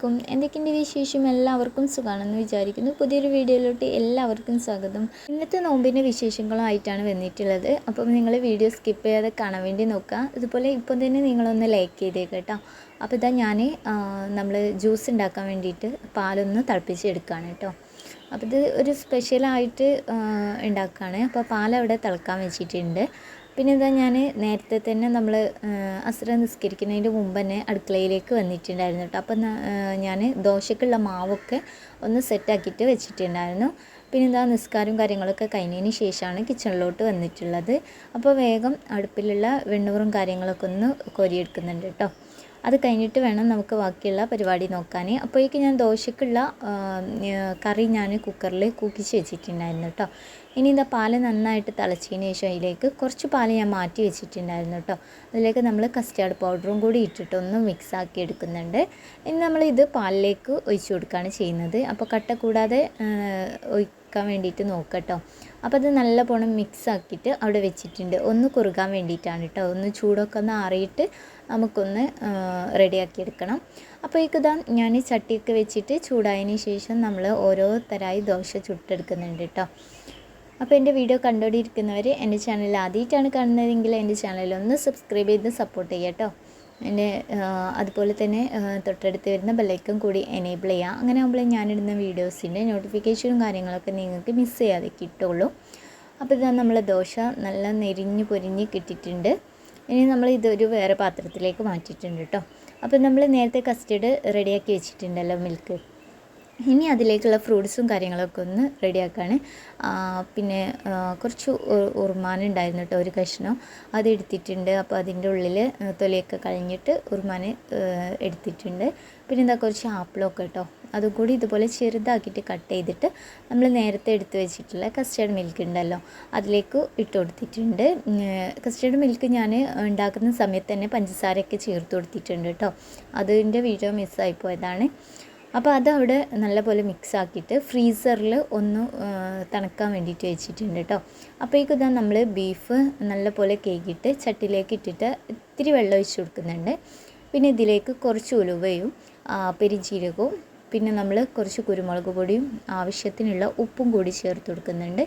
അലൈക്കും. എന്തൊക്കെയുണ്ട് വിശേഷം? എല്ലാവർക്കും സുഖമാണെന്ന് വിചാരിക്കുന്നു. പുതിയൊരു വീഡിയോയിലോട്ട് എല്ലാവർക്കും സ്വാഗതം. ഇന്നത്തെ നോമ്പിൻ്റെ വിശേഷങ്ങളുമായിട്ടാണ് വന്നിട്ടുള്ളത്. അപ്പം നിങ്ങൾ വീഡിയോ സ്കിപ്പ് ചെയ്യാതെ കാണാൻ വേണ്ടി നോക്കുക. അതുപോലെ ഇപ്പം തന്നെ നിങ്ങളൊന്ന് ലൈക്ക് ചെയ്തേക്ക് കേട്ടോ. അപ്പോൾ ഇതാ ഞാൻ നമ്മൾ ജ്യൂസ് ഉണ്ടാക്കാൻ വേണ്ടിയിട്ട് പാലൊന്ന് തിളപ്പിച്ചെടുക്കുകയാണ് കേട്ടോ. അപ്പോൾ ഇത് ഒരു സ്പെഷ്യലായിട്ട് ഉണ്ടാക്കുകയാണ്. അപ്പോൾ പാലവിടെ തിളക്കാൻ വെച്ചിട്ടുണ്ട്. പിന്നെ ഇതാ ഞാൻ നേരത്തെ തന്നെ നമ്മൾ അസ്ര നിസ്കരിക്കുന്നതിൻ്റെ മുമ്പ് തന്നെ അടുക്കളയിലേക്ക് വന്നിട്ടുണ്ടായിരുന്നു കേട്ടോ. അപ്പം ഞാൻ ദോശക്കുള്ള മാവൊക്കെ ഒന്ന് സെറ്റാക്കിയിട്ട് വെച്ചിട്ടുണ്ടായിരുന്നു. പിന്നെ ഇതാ നിസ്കാരവും കാര്യങ്ങളൊക്കെ കഴിഞ്ഞതിന് ശേഷമാണ് കിച്ചണിലോട്ട് വന്നിട്ടുള്ളത്. അപ്പോൾ വേഗം അടുപ്പിലുള്ള വെണ്ണൂറും കാര്യങ്ങളൊക്കെ ഒന്ന് കോരിയെടുക്കുന്നുണ്ട് കേട്ടോ. അത് കഴിഞ്ഞിട്ട് വേണം നമുക്ക് ബാക്കിയുള്ള പരിപാടി നോക്കാൻ. അപ്പോഴേക്കും ഞാൻ ദോശക്കുള്ള കറി ഞാൻ കുക്കറിൽ കൂക്കിച്ച് വെച്ചിട്ടുണ്ടായിരുന്നു കേട്ടോ. ഇനി ഇതാ പാല് നന്നായിട്ട് തിളച്ചതിന് ശേഷം അതിലേക്ക് കുറച്ച് പാല് ഞാൻ മാറ്റി വെച്ചിട്ടുണ്ടായിരുന്നു കേട്ടോ. അതിലേക്ക് നമ്മൾ കസ്റ്റാർഡ് പൗഡറും കൂടി ഇട്ടിട്ട് ഒന്ന് മിക്സ് ആക്കി എടുക്കുന്നുണ്ട്. ഇനി നമ്മളിത് പാലിലേക്ക് ഒഴിച്ചു കൊടുക്കുകയാണ് ചെയ്യുന്നത്. അപ്പോൾ കട്ട കൂടാതെ ഒഴിക്കാൻ വേണ്ടിയിട്ട് നോക്കട്ടോ. അപ്പോൾ അത് നല്ലപോലെ മിക്സ് ആക്കിയിട്ട് അവിടെ വെച്ചിട്ടുണ്ട്. ഒന്ന് കുറുകാൻ വേണ്ടിയിട്ടാണ് കേട്ടോ. ഒന്ന് ചൂടൊക്കെ ഒന്ന് ആറിയിട്ട് നമുക്കൊന്ന് റെഡിയാക്കി എടുക്കണം. അപ്പോഴേക്കിതാ ഞാൻ ചട്ടിയൊക്കെ വെച്ചിട്ട് ചൂടായതിന് ശേഷം നമ്മൾ ഓരോ തരമായി ദോശ ചുട്ടെടുക്കുന്നുണ്ട് കേട്ടോ. അപ്പോൾ എൻ്റെ വീഡിയോ കണ്ടുകൊണ്ടിരിക്കുന്നവർ എൻ്റെ ചാനൽ ആദ്യമായിട്ടാണ് കാണുന്നതെങ്കിൽ എൻ്റെ ചാനലൊന്ന് സബ്സ്ക്രൈബ് ചെയ്ത് സപ്പോർട്ട് ചെയ്യുക കേട്ടോ. എൻ്റെ അതുപോലെ തന്നെ തൊട്ടടുത്ത് വരുന്ന ബെല്ലൈക്കൺ കൂടി എനേബിൾ ചെയ്യുക. അങ്ങനെ ആകുമ്പോൾ ഞാനിടുന്ന വീഡിയോസിൻ്റെ നോട്ടിഫിക്കേഷനും കാര്യങ്ങളൊക്കെ നിങ്ങൾക്ക് മിസ് ചെയ്യാതെ കിട്ടുള്ളൂ. അപ്പോൾ ഇതാ നമ്മൾ ദോശ നല്ല നെരിഞ്ഞ് പൊരിഞ്ഞ് കിട്ടിയിട്ടുണ്ട്. ഇനി നമ്മൾ ഇതൊരു വേറെ പാത്രത്തിലേക്ക് മാറ്റിയിട്ടുണ്ട് കേട്ടോ. അപ്പോൾ നമ്മൾ നേരത്തെ കസ്റ്റർഡ് റെഡിയാക്കി വെച്ചിട്ടുണ്ടല്ലോ, മിൽക്ക്. ഇനി അതിലേക്കുള്ള ഫ്രൂട്ട്സും കാര്യങ്ങളൊക്കെ ഒന്ന് റെഡിയാക്കാണ്. പിന്നെ കുറച്ച് ഉറുമാനുണ്ടായിരുന്നു കേട്ടോ, ഒരു കഷ്ണം അത് എടുത്തിട്ടുണ്ട്. അപ്പോൾ അതിൻ്റെ ഉള്ളിൽ തൊലിയൊക്കെ കളഞ്ഞിട്ട് ഉറുമാൻ എടുത്തിട്ടുണ്ട്. പിന്നെ എന്താ കുറച്ച് ആപ്പിളൊക്കെ കേട്ടോ, അതും കൂടി ഇതുപോലെ ചെറുതാക്കിയിട്ട് കട്ട് ചെയ്തിട്ട് നമ്മൾ നേരത്തെ എടുത്ത് വെച്ചിട്ടുള്ള കസ്റ്റർഡ് മിൽക്ക് ഉണ്ടല്ലോ അതിലേക്ക് ഇട്ട് കൊടുത്തിട്ടുണ്ട്. കസ്റ്റർഡ് മിൽക്ക് ഞാൻ ഉണ്ടാക്കുന്ന സമയത്ത് തന്നെ പഞ്ചസാരയൊക്കെ ചേർത്ത് കൊടുത്തിട്ടുണ്ട് കേട്ടോ. അതിൻ്റെ വീഡിയോ മിസ്സായിപ്പോയതാണ്. അപ്പോൾ അതവിടെ നല്ലപോലെ മിക്സ് ആക്കിയിട്ട് ഫ്രീസറിൽ ഒന്ന് തണുക്കാൻ വേണ്ടിയിട്ട് വെച്ചിട്ടുണ്ട് കേട്ടോ. അപ്പോഴേക്കും ഇതാ നമ്മൾ ബീഫ് നല്ലപോലെ കേക്കിയിട്ട് ചട്ടിയിലേക്ക് ഇട്ടിട്ട് ഇത്തിരി വെള്ളം ഒഴിച്ച് കൊടുക്കുന്നുണ്ട്. പിന്നെ ഇതിലേക്ക് കുറച്ച് ഉലുവയും പെരിഞ്ജീരകവും പിന്നെ നമ്മൾ കുറച്ച് കുരുമുളക് പൊടിയും ആവശ്യത്തിനുള്ള ഉപ്പും കൂടി ചേർത്ത് കൊടുക്കുന്നുണ്ട്.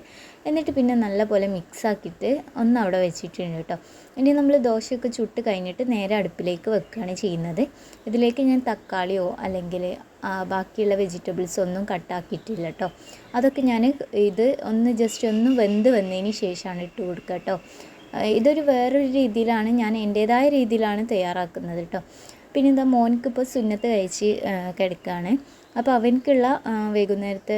എന്നിട്ട് പിന്നെ നല്ലപോലെ മിക്സ് ആക്കിയിട്ട് ഒന്ന് അവിടെ വെച്ചിട്ടുണ്ട് കേട്ടോ. ഇനി നമ്മൾ ദോശയൊക്കെ ചുട്ട് കഴിഞ്ഞിട്ട് നേരെ അടുപ്പിലേക്ക് വെക്കുകയാണ് ചെയ്യുന്നത്. ഇതിലേക്ക് ഞാൻ തക്കാളിയോ അല്ലെങ്കിൽ ബാക്കിയുള്ള വെജിറ്റബിൾസ് ഒന്നും കട്ടാക്കിയിട്ടില്ല കേട്ടോ. അതൊക്കെ ഞാൻ ഇത് ഒന്ന് ജസ്റ്റ് ഒന്ന് വെന്ത് വന്നതിന് ശേഷമാണ് ഇട്ട് കൊടുക്കുക കേട്ടോ. ഇതൊരു വേറൊരു രീതിയിലാണ്, ഞാൻ എൻ്റേതായ രീതിയിലാണ് തയ്യാറാക്കുന്നത് കേട്ടോ. പിന്നെ എന്താ മോനിക്കിപ്പോൾ സുന്നത്ത് കഴിച്ച് കിടക്കുകയാണ്. അപ്പോൾ അവനക്കുള്ള വൈകുന്നേരത്തെ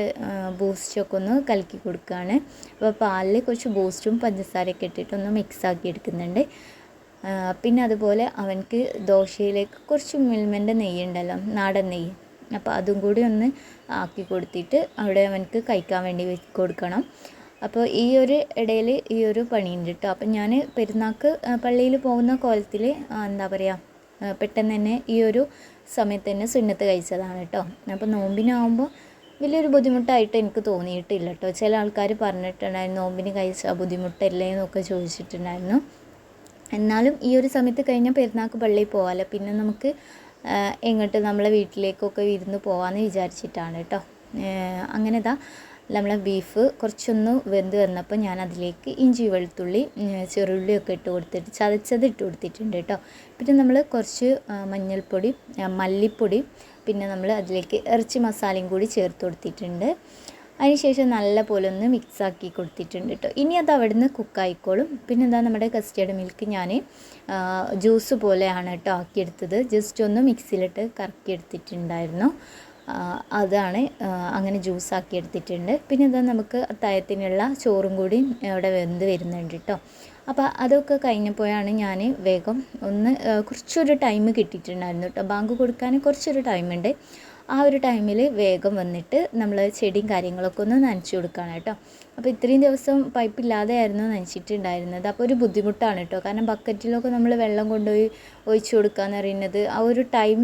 ബൂസ്റ്റൊക്കെ ഒന്ന് കലക്കി കൊടുക്കുകയാണ്. അപ്പോൾ പാലിൽ കുറച്ച് ബൂസ്റ്റും പഞ്ചസാരയൊക്കെ ഇട്ടിട്ടൊന്ന് മിക്സാക്കി എടുക്കുന്നുണ്ട്. പിന്നെ അതുപോലെ അവനക്ക് ദോശയിലേക്ക് കുറച്ച് മിൽമൻ്റെ നെയ്യ് ഉണ്ടല്ലോ, നാടൻ നെയ്യ്, അപ്പോൾ അതും കൂടി ഒന്ന് ആക്കി കൊടുത്തിട്ട് അവിടെ അവനക്ക് കഴിക്കാൻ വേണ്ടി കൊടുക്കണം. അപ്പോൾ ഈ ഒരു ഇടയിൽ ഈ ഒരു പണിയുണ്ട് കേട്ടോ. അപ്പം ഞാൻ പെരുന്നാൾക്ക് പള്ളിയിൽ പോകുന്ന കോലത്തിൽ എന്താ പറയുക, പെട്ടെന്ന് തന്നെ ഈ ഒരു സമയത്ത് തന്നെ സുന്നത്ത് കഴിച്ചതാണ് കേട്ടോ. അപ്പോൾ നോമ്പിനാകുമ്പോൾ വലിയൊരു ബുദ്ധിമുട്ടായിട്ട് എനിക്ക് തോന്നിയിട്ടില്ല കേട്ടോ. ചില ആൾക്കാർ പറഞ്ഞിട്ടുണ്ടായിരുന്നു നോമ്പിന് കഴിച്ചാൽ ബുദ്ധിമുട്ടല്ലേ എന്നൊക്കെ ചോദിച്ചിട്ടുണ്ടായിരുന്നു. എന്നാലും ഈ ഒരു സമയത്ത് കഴിഞ്ഞാൽ പെരുന്നാൾക്ക് പള്ളിയിൽ പോകാമല്ലോ, പിന്നെ നമുക്ക് എങ്ങോട്ട് നമ്മളെ വീട്ടിലേക്കൊക്കെ വിരുന്ന് പോകാമെന്ന് വിചാരിച്ചിട്ടാണ് കേട്ടോ. അങ്ങനെ ഇതാ നമ്മളെ ബീഫ് കുറച്ചൊന്ന് വെന്ത് വന്നപ്പോൾ ഞാൻ അതിലേക്ക് ഇഞ്ചി വെളുത്തുള്ളി ചെറുള്ളിയൊക്കെ ഇട്ട് കൊടുത്തിട്ട് ചതച്ചത് ഇട്ട് കൊടുത്തിട്ടുണ്ട് കേട്ടോ. പിന്നെ നമ്മൾ കുറച്ച് മഞ്ഞൾപ്പൊടി മല്ലിപ്പൊടി പിന്നെ നമ്മൾ അതിലേക്ക് ഇറച്ചി മസാലയും കൂടി ചേർത്ത് കൊടുത്തിട്ടുണ്ട്. അതിനുശേഷം നല്ല പോലെ ഒന്ന് മിക്സാക്കി കൊടുത്തിട്ടുണ്ട് കേട്ടോ. ഇനി അത് അവിടെ നിന്ന് കുക്കായിക്കോളും. പിന്നെ എന്താ നമ്മുടെ കസ്റ്റർഡ് മിൽക്ക് ഞാൻ ജ്യൂസ് പോലെയാണ് കേട്ടോ ആക്കിയെടുത്തത്. ജസ്റ്റ് ഒന്ന് മിക്സിയിലിട്ട് കറക്കിയെടുത്തിട്ടുണ്ടായിരുന്നു. അതാണ് അങ്ങനെ ജ്യൂസാക്കി എടുത്തിട്ടുണ്ട്. പിന്നെ എന്താ നമുക്ക് അത്താഴത്തിനുള്ള ചോറും കൂടി അവിടെ വെന്ത് വരുന്നുണ്ട് കേട്ടോ. അപ്പോൾ അതൊക്കെ കഴിഞ്ഞപ്പോഴാണ് ഞാൻ വേഗം ഒന്ന് കുറച്ചൊരു ടൈം കിട്ടിയിട്ടുണ്ടായിരുന്നു കേട്ടോ. ബാങ്ക് കൊടുക്കാൻ കുറച്ചൊരു ടൈമുണ്ട്. ആ ഒരു ടൈമിൽ വേഗം വന്നിട്ട് നമ്മൾ ചെടിയും കാര്യങ്ങളൊക്കെ ഒന്ന് നനച്ച് കൊടുക്കുകയാണ് കേട്ടോ. അപ്പോൾ ഇത്രയും ദിവസം പൈപ്പില്ലാതെയായിരുന്നു നനച്ചിട്ടുണ്ടായിരുന്നത്. അപ്പോൾ ഒരു ബുദ്ധിമുട്ടാണ് കേട്ടോ. കാരണം ബക്കറ്റിലൊക്കെ നമ്മൾ വെള്ളം കൊണ്ടുപോയി ഒഴിച്ചു കൊടുക്കുക എന്ന് പറയുന്നത് ആ ഒരു ടൈം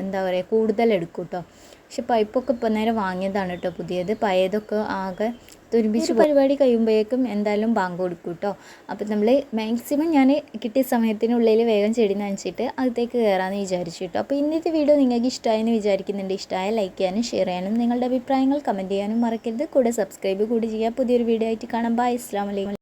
എന്താ പറയുക കൂടുതലെടുക്കും കേട്ടോ. പക്ഷെ പൈപ്പൊക്കെ ഇപ്പം നേരെ വാങ്ങിയതാണ് കേട്ടോ പുതിയത്. പഴയതൊക്കെ ആകെ ഒരുമിച്ച് പരിപാടി കഴിയുമ്പോഴേക്കും എന്തായാലും ബാങ്ക് കൊടുക്കും കേട്ടോ. അപ്പോൾ നമ്മൾ മാക്സിമം ഞാൻ കിട്ടിയ സമയത്തിനുള്ളിൽ വേഗം ചെടി നനച്ചിട്ട് അകത്തേക്ക് കയറാമെന്ന് വിചാരിച്ചു കേട്ടോ. അപ്പോൾ ഇന്നത്തെ വീഡിയോ നിങ്ങൾക്ക് ഇഷ്ടമായെന്ന് വിചാരിക്കുന്നുണ്ട്. ഇഷ്ടമായ ലൈക്ക് ചെയ്യാനും ഷെയർ ചെയ്യാനും നിങ്ങളുടെ അഭിപ്രായങ്ങൾ കമൻറ്റ് ചെയ്യാനും മറക്കരുത്. കൂടെ സബ്സ്ക്രൈബ് കൂടി ചെയ്യുക. പുതിയൊരു വീഡിയോ ആയിട്ട് കാണാം. ബൈ. അസ്സലാമു അലൈക്കും.